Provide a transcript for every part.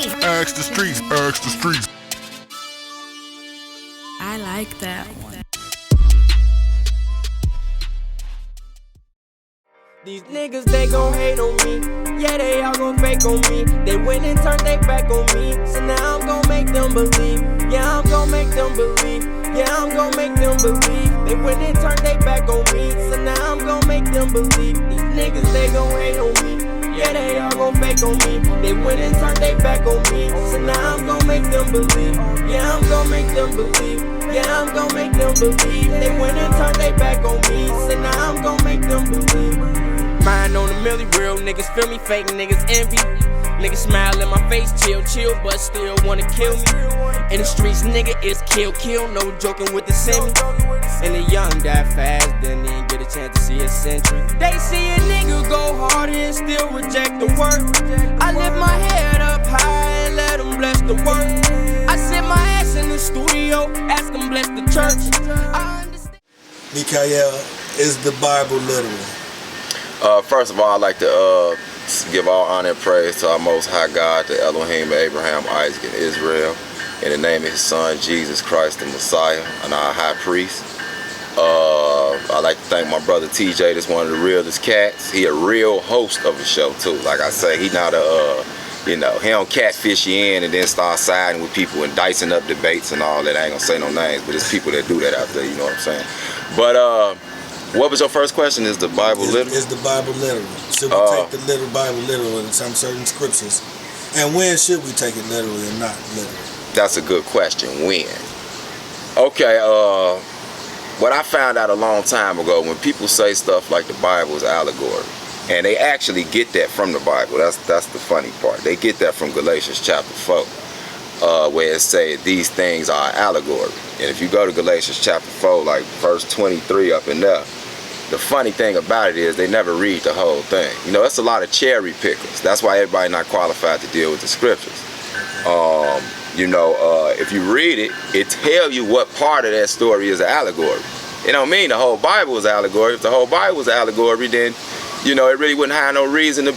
streets. Ask the streets. Ask the streets. I like that one. These niggas, they gon' hate on me. Yeah, they all gon' fake on me. They went and turned their back on me. So now I'm gon' make them believe. Yeah, I'm gon' make them believe. Yeah, I'm gon' make them believe. They went and turned their back on me. So now I'm gon' make them believe. These niggas, they gon' hate on me. Yeah, they all gon' fake on me. They went and turned their back on me. So now I'm gon' make them believe. Yeah, I'm gon' make them believe. Yeah, I'm gon' make them believe. They went and turned their back on me. So now I'm gon' make them believe. Mind on the milli, real niggas feel me, fake niggas envy. Niggas smile in my face, chill, but still wanna kill me. In the streets, nigga, it's kill, no joking with the semi. And the young die fast, then they ain't get a chance to see a century. They see a nigga go hard and still reject the work. I lift my head up high and let them bless the work. I sit my ass in the studio, ask them bless the church. I understand. Mikha'el, is the Bible literal? First of all, I'd like to give all honor and praise to our Most High God, the Elohim, Abraham, Isaac, and Israel, in the name of His Son, Jesus Christ, the Messiah, and our High Priest. I'd like to thank my brother TJ, that's one of the realest cats. He a real host of the show, too. Like I say, he not a, he don't catfish you in and then start siding with people and dicing up debates and all that. I ain't gonna say no names, but there's people that do that out there, you know what I'm saying? But, what was your first question? Is the Bible literal? Is the Bible literal? Should we take the Bible literal in some certain scriptures? And when should we take it literally and not literally? That's a good question. When? Okay, what I found out a long time ago, when people say stuff like the Bible is allegory, and they actually get that from the Bible, that's the funny part. They get that from Galatians chapter 4, where it says these things are allegory. And if you go to Galatians chapter 4, like verse 23 up in there, the funny thing about it is they never read the whole thing. You know, it's a lot of cherry pickers. That's why everybody not qualified to deal with the scriptures. If you read it, it tells you what part of that story is an allegory. It don't mean the whole Bible is allegory. If the whole Bible was allegory, then, it really wouldn't have no reason to,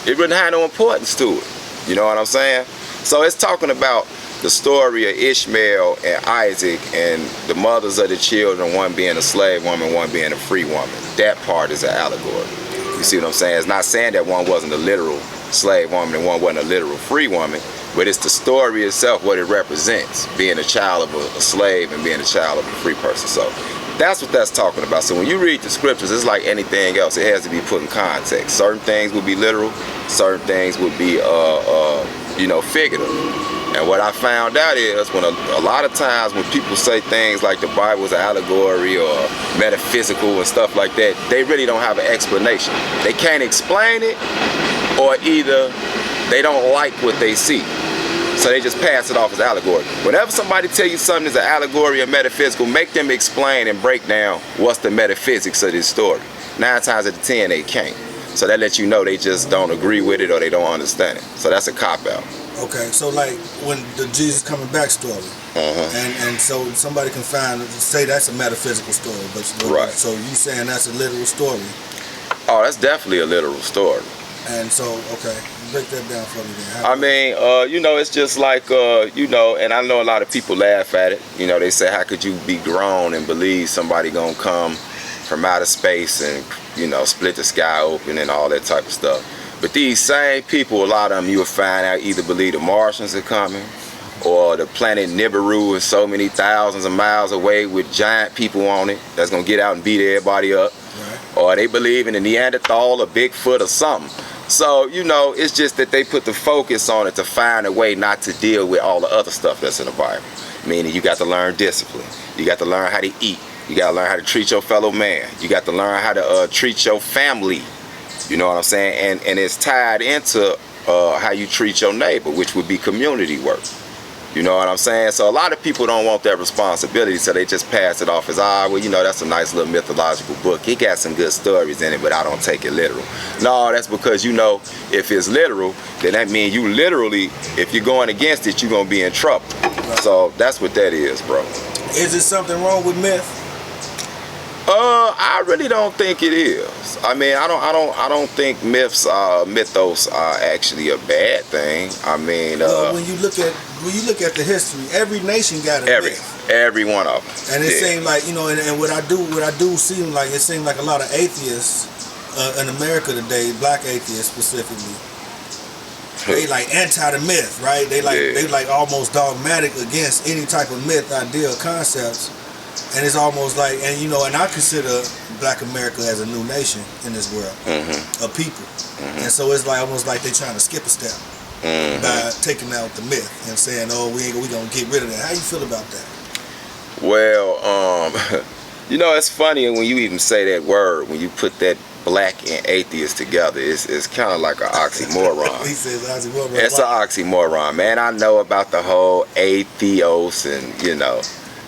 it wouldn't have no importance to it. You know what I'm saying? So it's talking about the story of Ishmael and Isaac and the mothers of the children, one being a slave woman, one being a free woman. That part is an allegory. You see what I'm saying? It's not saying that one wasn't a literal slave woman and one wasn't a literal free woman, but it's the story itself, what it represents, being a child of a slave and being a child of a free person. So that's what that's talking about. So when you read the scriptures, it's like anything else. It has to be put in context. Certain things would be literal, certain things would be figurative. And what I found out is when a lot of times when people say things like the Bible is an allegory or metaphysical and stuff like that, they really don't have an explanation. They can't explain it, or either they don't like what they see. So they just pass it off as allegory. Whenever somebody tell you something is an allegory or metaphysical, make them explain and break down what's the metaphysics of this story. 9 times out of 10 they can't. So that lets you know they just don't agree with it or they don't understand it. So that's a cop-out. Okay, so like when the Jesus coming back story, and so somebody can say that's a metaphysical story, but right. So you saying that's a literal story? Oh, that's definitely a literal story. And so, okay, break that down for me then. I mean, it's just like, and I know a lot of people laugh at it. They say, how could you be grown and believe somebody gonna come from outer space and, split the sky open and all that type of stuff. But these same people, a lot of them you'll find out either believe the Martians are coming or the planet Nibiru is so many thousands of miles away with giant people on it that's going to get out and beat everybody up. Right. Or they believe in the Neanderthal or Bigfoot or something. So, it's just that they put the focus on it to find a way not to deal with all the other stuff that's in the Bible. Meaning you got to learn discipline. You got to learn how to eat. You got to learn how to treat your fellow man. You got to learn how to treat your family. You know what I'm saying? And it's tied into how you treat your neighbor, which would be community work. You know what I'm saying? So a lot of people don't want that responsibility, so they just pass it off as, that's a nice little mythological book. It got some good stories in it, but I don't take it literal. No, that's because, if it's literal, then that means you literally, if you're going against it, you're going to be in trouble. Right. So that's what that is, bro. Is there something wrong with myth? I really don't think it is. I mean, I don't think mythos are actually a bad thing. I mean, well, when you look at the history, every nation got a myth. Every one of them. And it seemed like, you know, and what I do seem like, it seemed like a lot of atheists in America today, black atheists specifically, they like anti the myth, right? They like almost dogmatic against any type of myth, idea, or concepts. And it's almost like, and you know, and I consider Black America as a new nation in this world of people. And so it's like almost like they're trying to skip a step by taking out the myth and saying, oh, we gonna get rid of that. How you feel about that? Well, you know, it's funny when you even say that word, when you put that black and atheist together, it's kind of like an oxymoron. He says oxymoron. It's an oxymoron, man. I know about the whole atheos, and you know,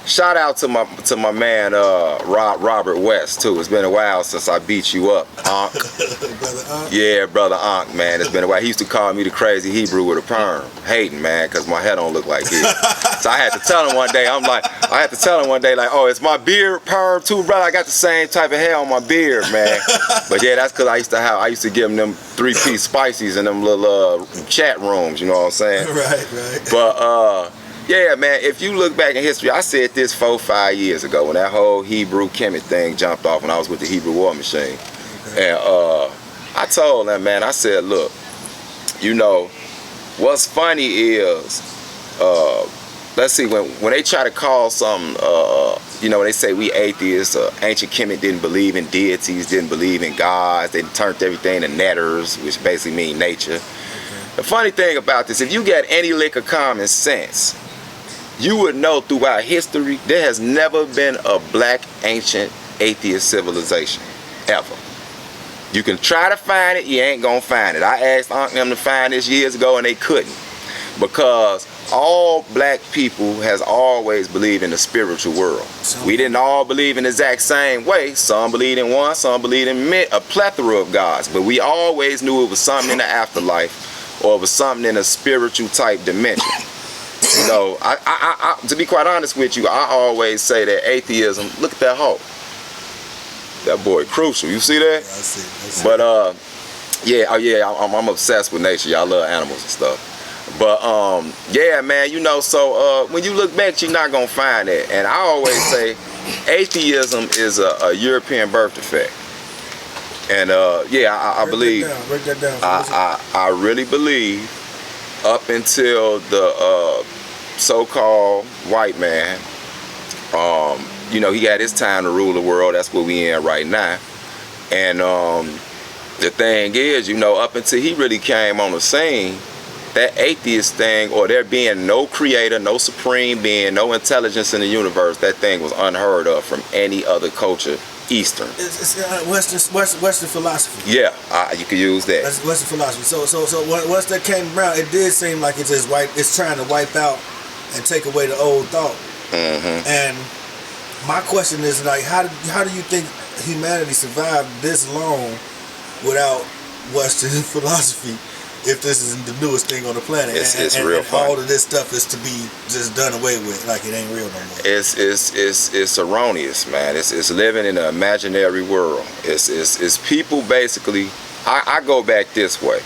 shout out to my man Robert West too. It's been a while since I beat you up, Ankh. Brother Ankh? Yeah, brother Ankh, man. It's been a while. He used to call me the crazy Hebrew with a perm, hating, man, because my head don't look like his. So I had to tell him one day. Like, oh, it's my beard perm too, brother. I got the same type of hair on my beard, man. But yeah, that's because I used to give him them 3-piece spices in them little chat rooms. You know what I'm saying? Right. But yeah, man, if you look back in history, I said this 4-5 years ago when that whole Hebrew Kemet thing jumped off when I was with the Hebrew War Machine. Okay. And I told them, man, I said, look, you know, what's funny is, let's see, when they try to call something, you know, they say we atheists, ancient Kemet didn't believe in deities, didn't believe in gods, they turned everything to netters, which basically mean nature. Okay. The funny thing about this, if you got any lick of common sense, you would know throughout history there has never been a black ancient atheist civilization ever. You can try to find it, you ain't gonna find it. I asked Uncle them to find this years ago and they couldn't, because all black people has always believed in the spiritual world. We didn't all believe in the exact same way. Some believed in one, some believed in a plethora of gods, but we always knew it was something in the afterlife or it was something in a spiritual type dimension. You know, I to be quite honest with you, I always say that atheism, look at that hoe. That boy crucial, you see that? Yeah, I see. But I'm obsessed with nature. Y'all love animals and stuff. But yeah, man, you know, so when you look back, you're not gonna find that. And I always say atheism is a European birth defect. And yeah, I believe, break that down. I really believe up until the so-called white man, you know, he got his time to rule the world. That's what we in right now. And the thing is, you know, up until he really came on the scene, that atheist thing, or there being no creator, no supreme being, no intelligence in the universe, that thing was unheard of from any other culture, Eastern. It's Western philosophy. Yeah, you could use that. That's Western philosophy. So once that came around, it did seem like it's trying to wipe out and take away the old thought. And my question is, like, how do you think humanity survived this long without Western philosophy? If this isn't the newest thing on the planet, it's real fun. All of this stuff is to be just done away with, like it ain't real no more. It's erroneous, man. It's living in an imaginary world. It's people basically. I go back this way.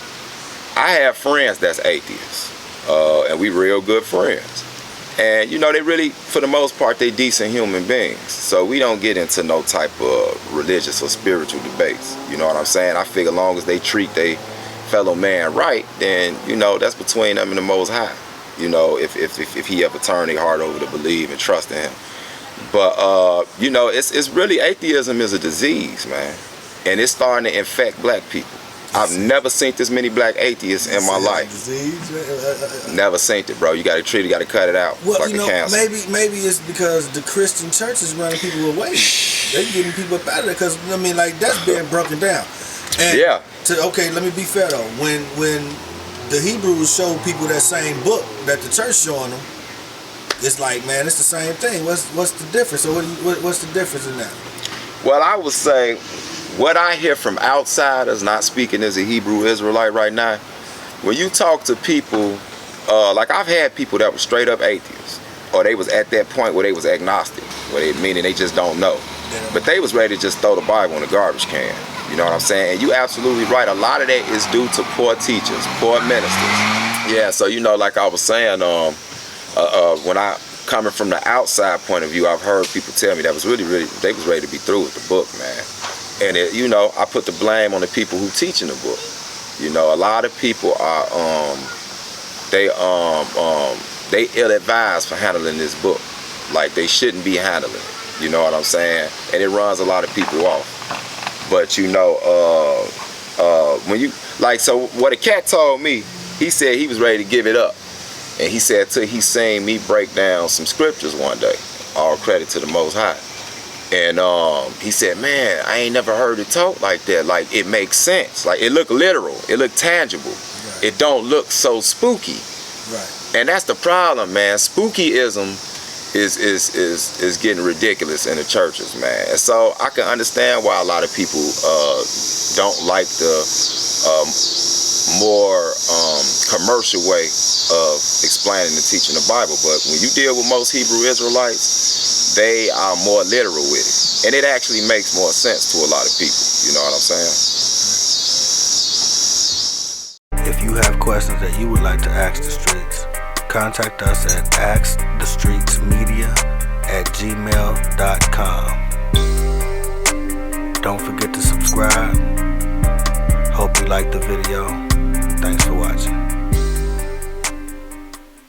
I have friends that's atheists, and we real good friends. And you know, they really, for the most part, they decent human beings. So we don't get into no type of religious or spiritual debates. You know what I'm saying? I figure as long as they treat they fellow man right, then you know that's between them and the Most High. You know, if he ever turned their heart over to believe and trust in him. But you know, it's really, atheism is a disease, man, and it's starting to infect black people. I've never seen this many black atheists in my life. Disease? Never seen it, bro. You got to treat it, you got to cut it out. Well, like you know, a cancer. maybe it's because the Christian church is running people away. They're getting people up out of there, because I mean, like, that's being broken down. And yeah. Okay, let me be fair though. When the Hebrews showed people that same book that the church showing them, it's like, man, it's the same thing. What's the difference? So what's the difference in that? Well, I would say what I hear from outsiders, not speaking as a Hebrew Israelite right now, when you talk to people, like I've had people that were straight up atheists, or they was at that point where they was agnostic, meaning they just don't know. But they was ready to just throw the Bible in the garbage can. You know what I'm saying? And you absolutely right. A lot of that is due to poor teachers, poor ministers. Yeah, so you know, like I was saying, when I coming from the outside point of view, I've heard people tell me that was really, they was ready to be through with the book, man. And it, you know, I put the blame on the people who teaching the book. You know, a lot of people are they ill-advised for handling this book. Like they shouldn't be handling it. You know what I'm saying? And it runs a lot of people off. But you know, when you like, so what a cat told me, he said he was ready to give it up. And he said till he seen me break down some scriptures one day. All credit to the Most High. And he said, man, I ain't never heard it talk like that. Like it makes sense. Like it look literal. It look tangible. Right. It don't look so spooky. Right. And that's the problem, man. Spookyism is getting ridiculous in the churches, man. And so I can understand why a lot of people don't like the more commercial way of explaining and teaching the Bible. But when you deal with most Hebrew Israelites, they are more literal with it. And it actually makes more sense to a lot of people. You know what I'm saying? If you have questions that you would like to ask the streets, contact us at askthestreetsmedia@gmail.com. Don't forget to subscribe. Hope you liked the video. Thanks for watching.